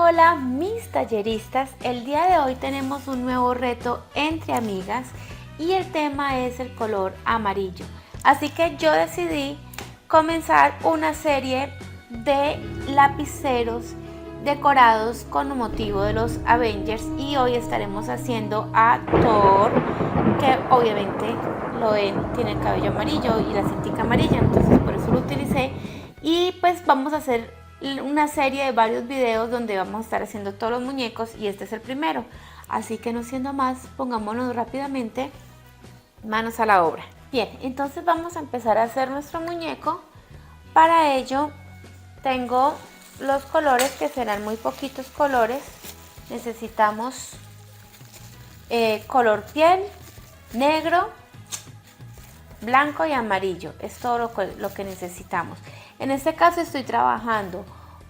Hola mis talleristas, el día de hoy tenemos un nuevo reto entre amigas y el tema es el color amarillo. Así que yo decidí comenzar una serie de lapiceros decorados con motivo de los Avengers y hoy estaremos haciendo a Thor, que obviamente lo ven, tiene el cabello amarillo y la cintica amarilla, entonces por eso lo utilicé. Y pues vamos a hacer una serie de varios videos donde vamos a estar haciendo todos los muñecos y este es el primero. Así que no siendo más, pongámonos rápidamente manos a la obra. Bien, entonces vamos a empezar a hacer nuestro muñeco. Para ello tengo los colores, que serán muy poquitos colores. Necesitamos color piel, negro, blanco y amarillo. Es todo lo que necesitamos. En este caso estoy trabajando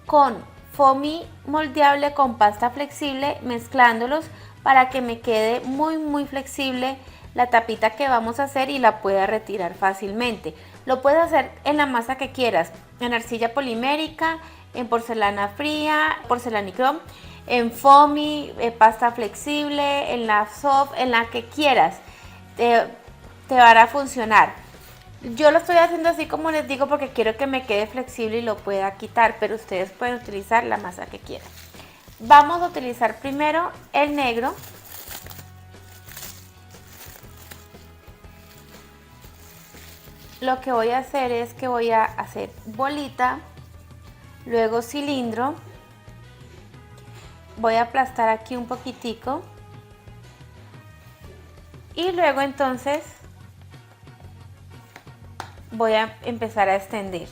con foamy moldeable con pasta flexible, mezclándolos para que me quede muy flexible la tapita que vamos a hacer y la pueda retirar fácilmente. Lo puedes hacer en la masa que quieras, en arcilla polimérica, en porcelana fría, porcelanicrome, en foamy, pasta flexible, en la soft, en la que quieras, te van a funcionar. Yo lo estoy haciendo así como les digo porque quiero que me quede flexible y lo pueda quitar, pero ustedes pueden utilizar la masa que quieran. Vamos a utilizar primero el negro. Lo que voy a hacer es que voy a hacer bolita, luego cilindro, voy a aplastar aquí un poquitico y luego entonces voy a empezar a extender.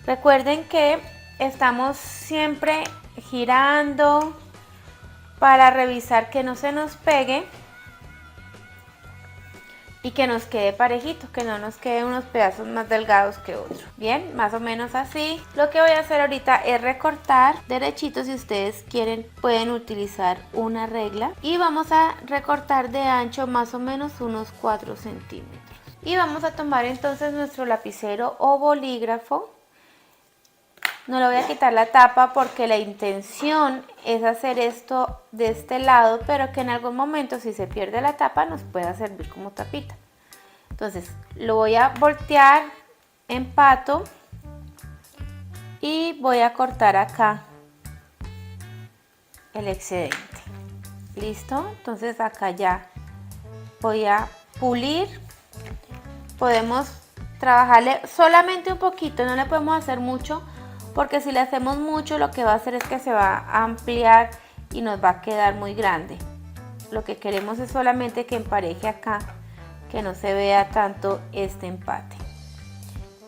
Recuerden que estamos siempre girando para revisar que no se nos pegue y que nos quede parejito, que no nos quede unos pedazos más delgados que otros. Bien, más o menos así. Lo que voy a hacer ahorita es recortar derechito. Si ustedes quieren pueden utilizar una regla y vamos a recortar de ancho más o menos unos 4 centímetros. Y vamos a tomar entonces nuestro lapicero o bolígrafo. No le voy a quitar la tapa porque la intención es hacer esto de este lado, pero que en algún momento si se pierde la tapa nos pueda servir como tapita. Entonces lo voy a voltear en pato y voy a cortar acá el excedente. ¿Listo? Entonces acá ya voy a pulir. Podemos trabajarle solamente un poquito, no le podemos hacer mucho porque si le hacemos mucho lo que va a hacer es que se va a ampliar y nos va a quedar muy grande. Lo que queremos es solamente que empareje acá, que no se vea tanto este empate.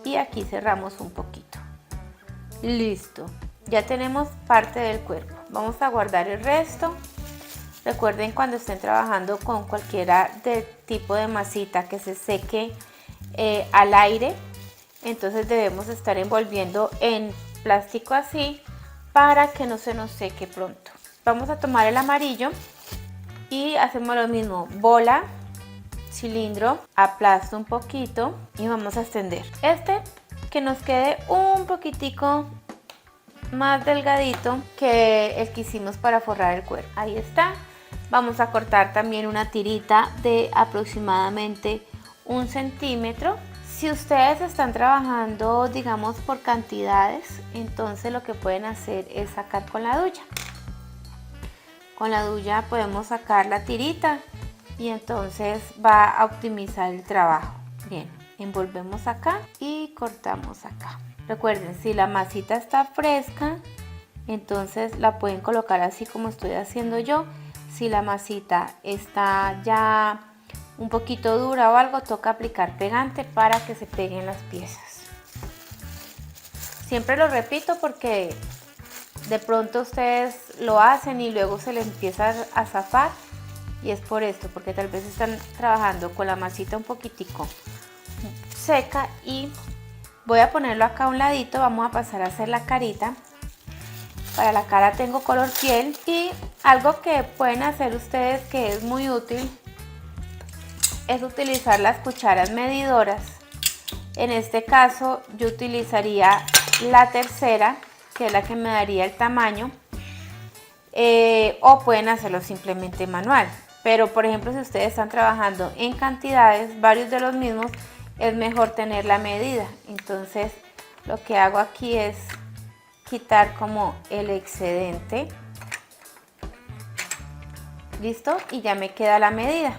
Y aquí cerramos un poquito. Listo, ya tenemos parte del cuerpo. Vamos a guardar el resto. Recuerden cuando estén trabajando con cualquiera del tipo de masita que se seque al aire, entonces debemos estar envolviendo en plástico así para que no se nos seque pronto. Vamos a tomar el amarillo y hacemos lo mismo, bola, cilindro, aplasto un poquito y vamos a extender que nos quede un poquitico más delgadito que el que hicimos para forrar el cuerpo. Ahí está. Vamos a cortar también una tirita de aproximadamente 1 centímetro. Si ustedes están trabajando, digamos, por cantidades, entonces lo que pueden hacer es sacar con la duya. Con la duya podemos sacar la tirita y entonces va a optimizar el trabajo. Bien, envolvemos acá y cortamos acá. Recuerden, si la masita está fresca, entonces la pueden colocar así como estoy haciendo yo. Si la masita está ya un poquito dura o algo, toca aplicar pegante para que se peguen las piezas. Siempre lo repito porque de pronto ustedes lo hacen y luego se les empieza a zafar y es por esto, porque tal vez están trabajando con la masita un poquitico seca. Y voy a ponerlo acá a un ladito. Vamos a pasar a hacer la carita. Para la cara tengo color piel y algo que pueden hacer ustedes que es muy útil es utilizar las cucharas medidoras. En este caso yo utilizaría la tercera, que es la que me daría el tamaño, o pueden hacerlo simplemente manual. Pero por ejemplo, si ustedes están trabajando en cantidades, varios de los mismos, es mejor tener la medida. Entonces lo que hago aquí es quitar como el excedente. Listo, y ya me queda la medida.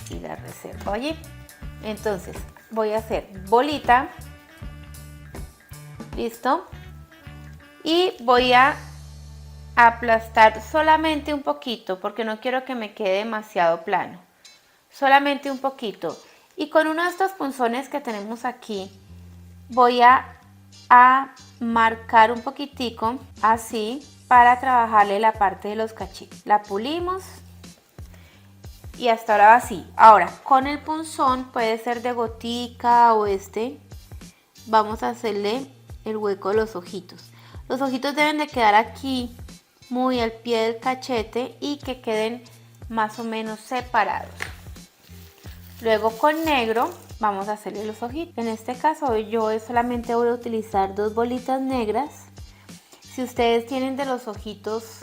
Y la reservo allí. Entonces voy a hacer bolita. Listo. Y voy a aplastar solamente un poquito porque no quiero que me quede demasiado plano. Solamente un poquito. Y con uno de estos punzones que tenemos aquí voy a marcar un poquitico así para trabajarle la parte de los cachitos. La pulimos y hasta ahora va así. Ahora con el punzón, puede ser de gotica o vamos a hacerle el hueco de los ojitos. Los ojitos deben de quedar aquí muy al pie del cachete y que queden más o menos separados. Luego con negro vamos a hacerle los ojitos. En este caso yo solamente voy a utilizar 2 bolitas negras. Si ustedes tienen de los ojitos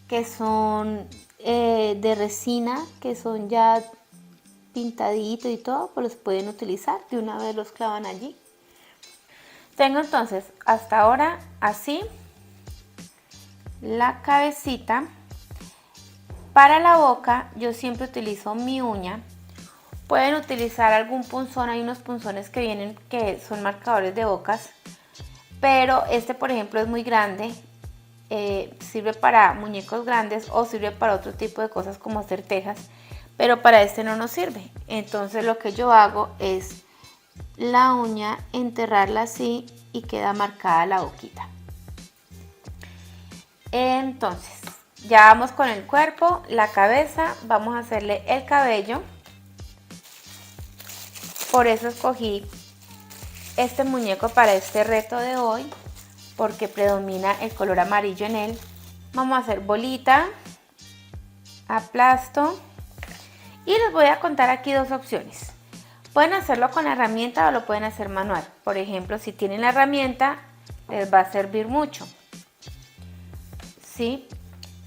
que son de resina, que son ya pintaditos y todo, pues los pueden utilizar. De una vez los clavan allí. Tengo entonces hasta ahora así la cabecita. Para la boca yo siempre utilizo mi uña. Pueden utilizar algún punzón, hay unos punzones que vienen que son marcadores de bocas, pero por ejemplo es muy grande, sirve para muñecos grandes o sirve para otro tipo de cosas como hacer tejas, pero para no nos sirve. Entonces lo que yo hago es la uña enterrarla así y queda marcada la boquita. Entonces ya vamos con el cuerpo, la cabeza, vamos a hacerle el cabello. Por eso escogí este muñeco para este reto de hoy, porque predomina el color amarillo en él. Vamos a hacer bolita, aplasto y les voy a contar aquí 2 opciones. Pueden hacerlo con la herramienta o lo pueden hacer manual. Por ejemplo, si tienen la herramienta, les va a servir mucho. ¿Sí?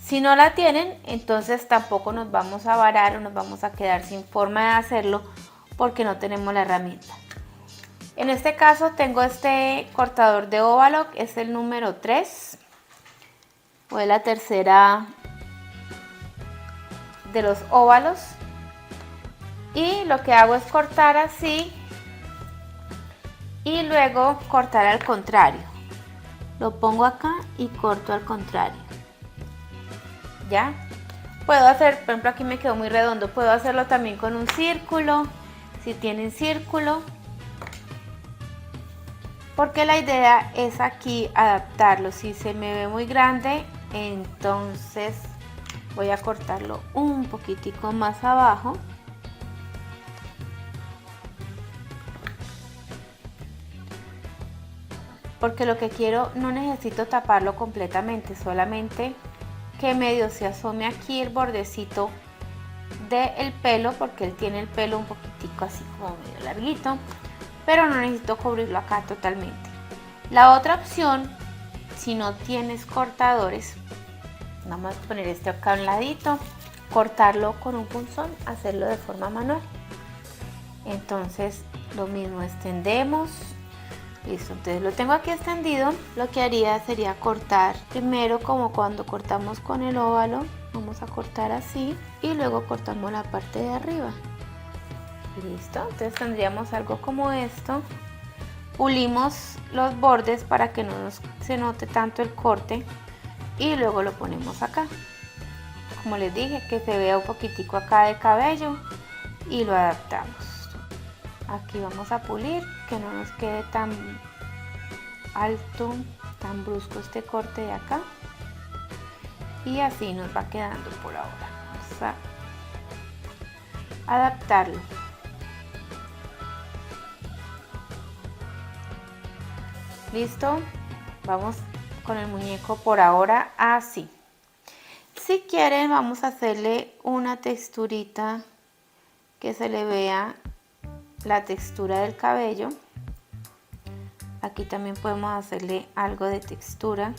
Si no la tienen, entonces tampoco nos vamos a varar o nos vamos a quedar sin forma de hacerlo porque no tenemos la herramienta. En este caso tengo este cortador de óvalo, es el número 3 o es la tercera de los óvalos, y lo que hago es cortar así y luego cortar al contrario. Lo pongo acá y corto al contrario. ¿Ya? Puedo hacer, por ejemplo aquí me quedó muy redondo, puedo hacerlo también con un círculo. Si tienen círculo, porque la idea es aquí adaptarlo. Si se me ve muy grande, entonces voy a cortarlo un poquitico más abajo. Porque lo que quiero, no necesito taparlo completamente, solamente que medio se asome aquí el bordecito del pelo, porque él tiene el pelo un poquitico así como medio larguito, pero no necesito cubrirlo acá totalmente. La otra opción, si no tienes cortadores, vamos a poner acá a un ladito, cortarlo con un punzón, hacerlo de forma manual. Entonces lo mismo, extendemos. Listo, entonces lo tengo aquí extendido. Lo que haría sería cortar primero, como cuando cortamos con el óvalo, vamos a cortar así y luego cortamos la parte de arriba. Listo, entonces tendríamos algo como esto. Pulimos los bordes para que no se note tanto el corte y luego lo ponemos acá. Como les dije, que se vea un poquitico acá de cabello y lo adaptamos. Aquí vamos a pulir, que no nos quede tan alto, tan brusco este corte de acá. Y así nos va quedando por ahora. Vamos a adaptarlo. Listo, vamos con el muñeco por ahora así. Si quieren, vamos a hacerle una texturita que se le vea la textura del cabello. Aquí también podemos hacerle algo de textura.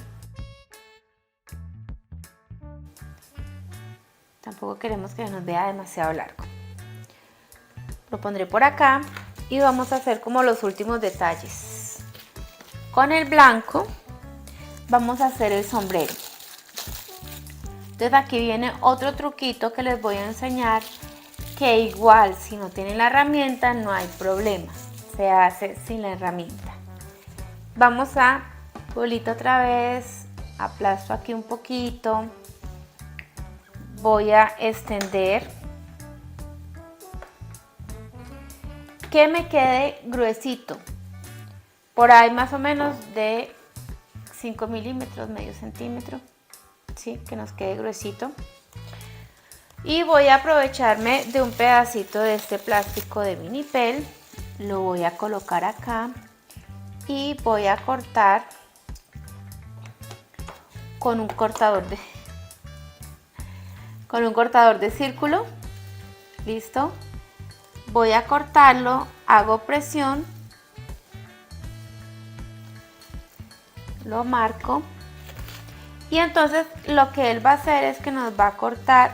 Tampoco queremos que nos vea demasiado largo. Lo pondré por acá y vamos a hacer como los últimos detalles. Con el blanco vamos a hacer el sombrero. Entonces aquí viene otro truquito que les voy a enseñar, que igual si no tienen la herramienta no hay problema, se hace sin la herramienta. Vamos a bolita otra vez, aplasto aquí un poquito, voy a extender, que me quede gruesito, por ahí más o menos de 5 milímetros, medio centímetro, ¿sí? Que nos quede gruesito. Y voy a aprovecharme de un pedacito de este plástico de vinipel, lo voy a colocar acá y voy a cortar con un cortador de círculo. Listo. Voy a cortarlo, hago presión, lo marco y entonces lo que él va a hacer es que nos va a cortar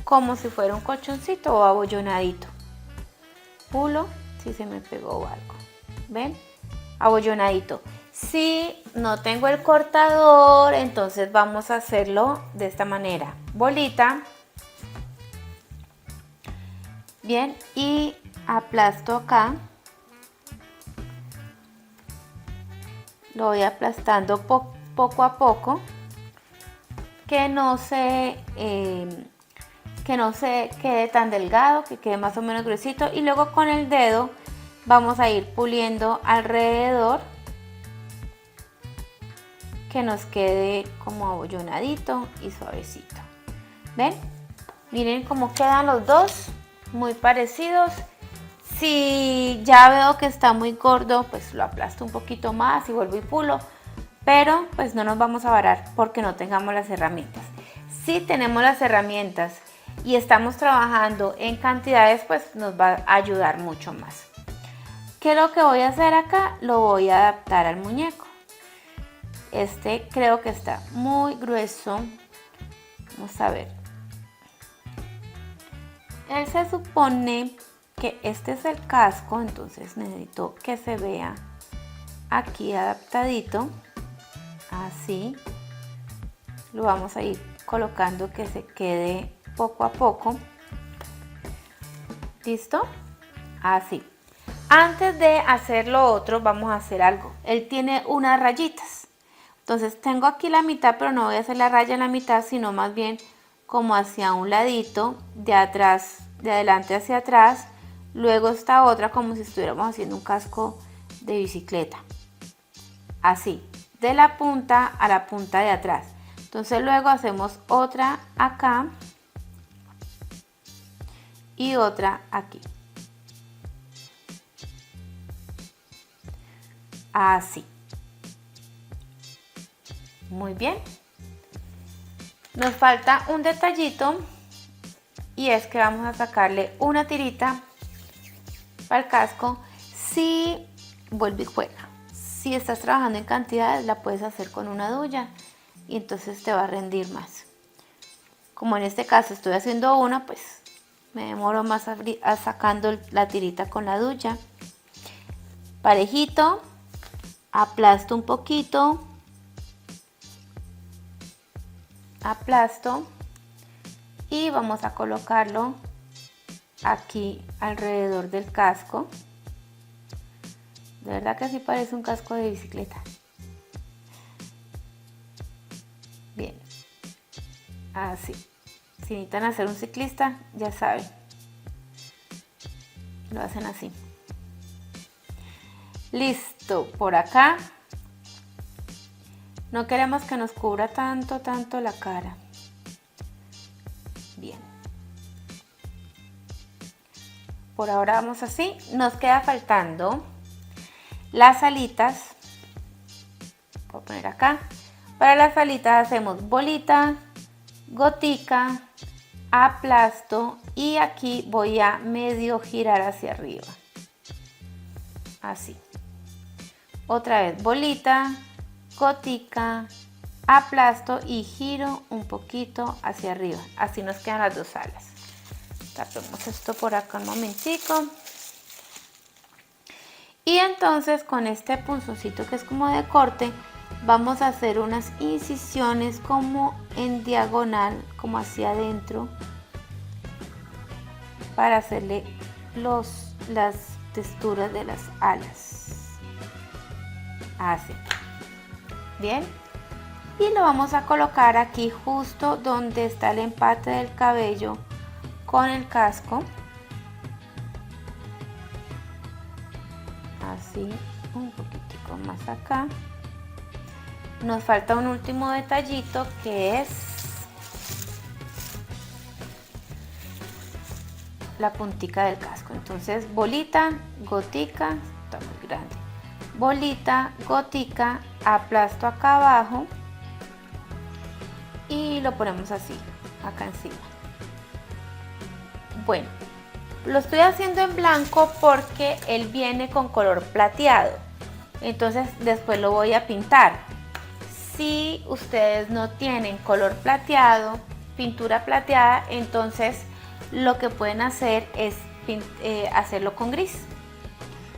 como si fuera un colchoncito o abollonadito. Pulo si se me pegó o algo, ¿ven? Abollonadito. Si no tengo el cortador, entonces vamos a hacerlo de esta manera. Bolita. Bien, y aplasto acá. Lo voy aplastando poco a poco, que no se quede tan delgado, que quede más o menos gruesito, y luego con el dedo vamos a ir puliendo alrededor, que nos quede como abollonadito y suavecito. ¿Ven? Miren cómo quedan los dos, muy parecidos. Si ya veo que está muy gordo, pues lo aplasto un poquito más y vuelvo y pulo, pero pues no nos vamos a varar porque no tengamos las herramientas. Si tenemos las herramientas y estamos trabajando en cantidades, pues nos va a ayudar mucho más. ¿Qué es lo que voy a hacer acá? Lo voy a adaptar al muñeco. Este creo que está muy grueso. Vamos a ver. Él se supone que este es el casco, entonces necesito que se vea aquí adaptadito. Así. Lo vamos a ir colocando que se quede poco a poco. ¿Listo? Así. Antes de hacer lo otro, vamos a hacer algo. Él tiene unas rayitas. Entonces tengo aquí la mitad, pero no voy a hacer la raya en la mitad, sino más bien como hacia un ladito, de atrás, de adelante hacia atrás. Luego esta otra como si estuviéramos haciendo un casco de bicicleta. Así, de la punta a la punta de atrás. Entonces luego hacemos otra acá y otra aquí. Así. Muy bien. Nos falta un detallito y es que vamos a sacarle una tirita para el casco. Si vuelve y juega. Si estás trabajando en cantidades, la puedes hacer con una duya y entonces te va a rendir más. Como en este caso estoy haciendo una, pues me demoro más sacando la tirita con la duya. Parejito, aplasto un poquito, aplasto y vamos a colocarlo aquí alrededor del casco. De verdad que así parece un casco de bicicleta. Bien, así. Si necesitan hacer un ciclista, ya saben, lo hacen así. Listo, por acá. No queremos que nos cubra tanto la cara. Bien. Por ahora vamos así. Nos queda faltando las alitas. Voy a poner acá. Para las alitas hacemos bolita, gotica, aplasto y aquí voy a medio girar hacia arriba. Así. Otra vez bolita, gotica, aplasto y giro un poquito hacia arriba. Así nos quedan las dos alas. Tapemos esto por acá un momentico. Y entonces con este punzoncito que es como de corte, vamos a hacer unas incisiones como en diagonal, como hacia adentro, para hacerle las texturas de las alas. Así. Bien. Y lo vamos a colocar aquí justo donde está el empate del cabello con el casco. Así, un poquitico más acá. Nos falta un último detallito que es la puntica del casco. Entonces bolita, gotica, está muy grande, bolita, gotica, aplasto acá abajo y lo ponemos así, acá encima. Bueno, lo estoy haciendo en blanco porque él viene con color plateado, entonces después lo voy a pintar. Si ustedes no tienen color plateado, pintura plateada, entonces lo que pueden hacer es hacerlo con gris.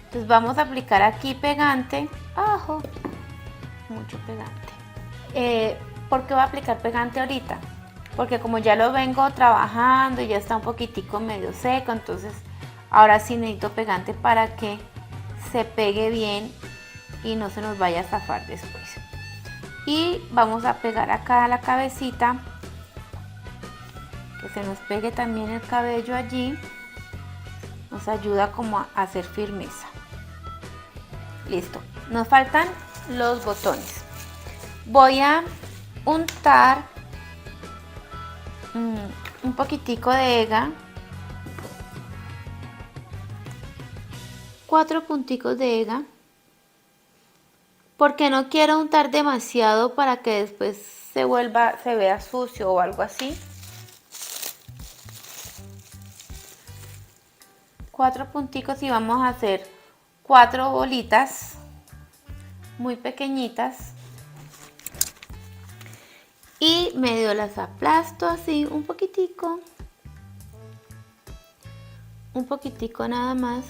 Entonces vamos a aplicar aquí pegante. ¡Ojo! Mucho pegante. ¿Por qué voy a aplicar pegante ahorita? Porque como ya lo vengo trabajando y ya está un poquitico medio seco, entonces ahora sí necesito pegante para que se pegue bien y no se nos vaya a zafar después. Y vamos a pegar acá la cabecita, que se nos pegue también el cabello allí, nos ayuda como a hacer firmeza. Listo, nos faltan los botones. Voy a untar un poquitico de EGA, 4 punticos de EGA, porque no quiero untar demasiado para que después se vea sucio o algo así. 4 punticos y vamos a hacer 4 bolitas muy pequeñitas y medio las aplasto así un poquitico nada más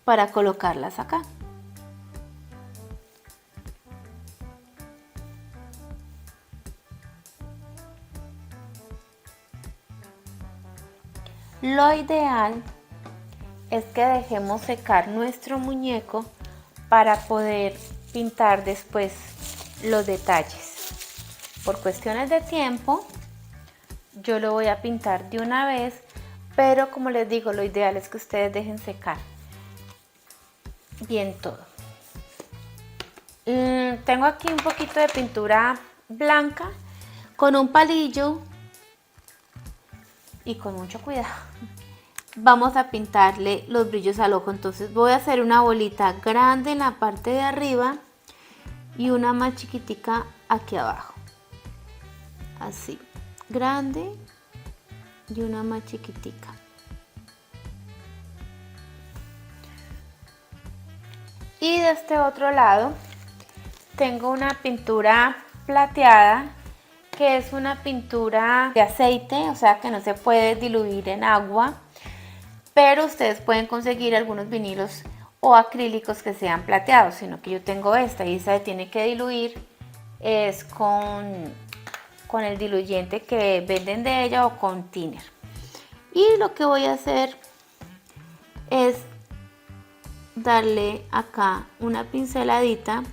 para colocarlas acá. Lo ideal es que dejemos secar nuestro muñeco para poder pintar después los detalles. Por cuestiones de tiempo, yo lo voy a pintar de una vez, pero como les digo, lo ideal es que ustedes dejen secar bien todo. Tengo aquí un poquito de pintura blanca con un palillo y con mucho cuidado vamos a pintarle los brillos al ojo. Entonces voy a hacer una bolita grande en la parte de arriba y una más chiquitica aquí abajo, así, grande y una más chiquitica. Y de este otro lado tengo una pintura plateada, que es una pintura de aceite, o sea que no se puede diluir en agua, pero ustedes pueden conseguir algunos vinilos o acrílicos que sean plateados, sino que yo tengo esta y esta se tiene que diluir es con el diluyente que venden de ella o con thinner. Y lo que voy a hacer es darle acá una pinceladita.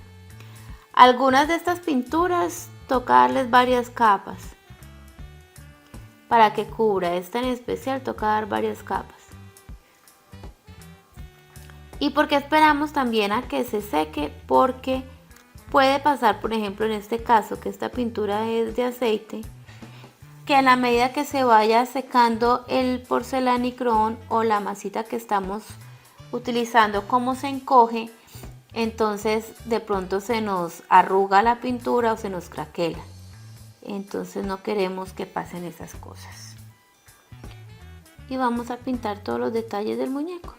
Algunas de estas pinturas toca darles varias capas para que cubra. Esta en especial toca dar varias capas. ¿Y por qué esperamos también a que se seque? Porque puede pasar, por ejemplo, en este caso, que esta pintura es de aceite, que a la medida que se vaya secando el porcelanicrón o la masita que estamos utilizando, como se encoge, entonces de pronto se nos arruga la pintura o se nos craquela. Entonces no queremos que pasen esas cosas. Y vamos a pintar todos los detalles del muñeco.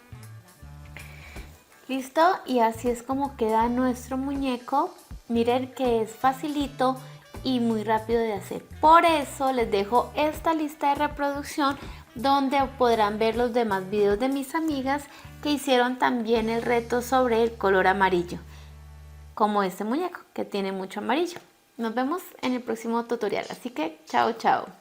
¿Listo? Y así es como queda nuestro muñeco. Miren que es facilito y muy rápido de hacer. Por eso les dejo esta lista de reproducción donde podrán ver los demás videos de mis amigas que hicieron también el reto sobre el color amarillo, como este muñeco que tiene mucho amarillo. Nos vemos en el próximo tutorial, así que chao chao.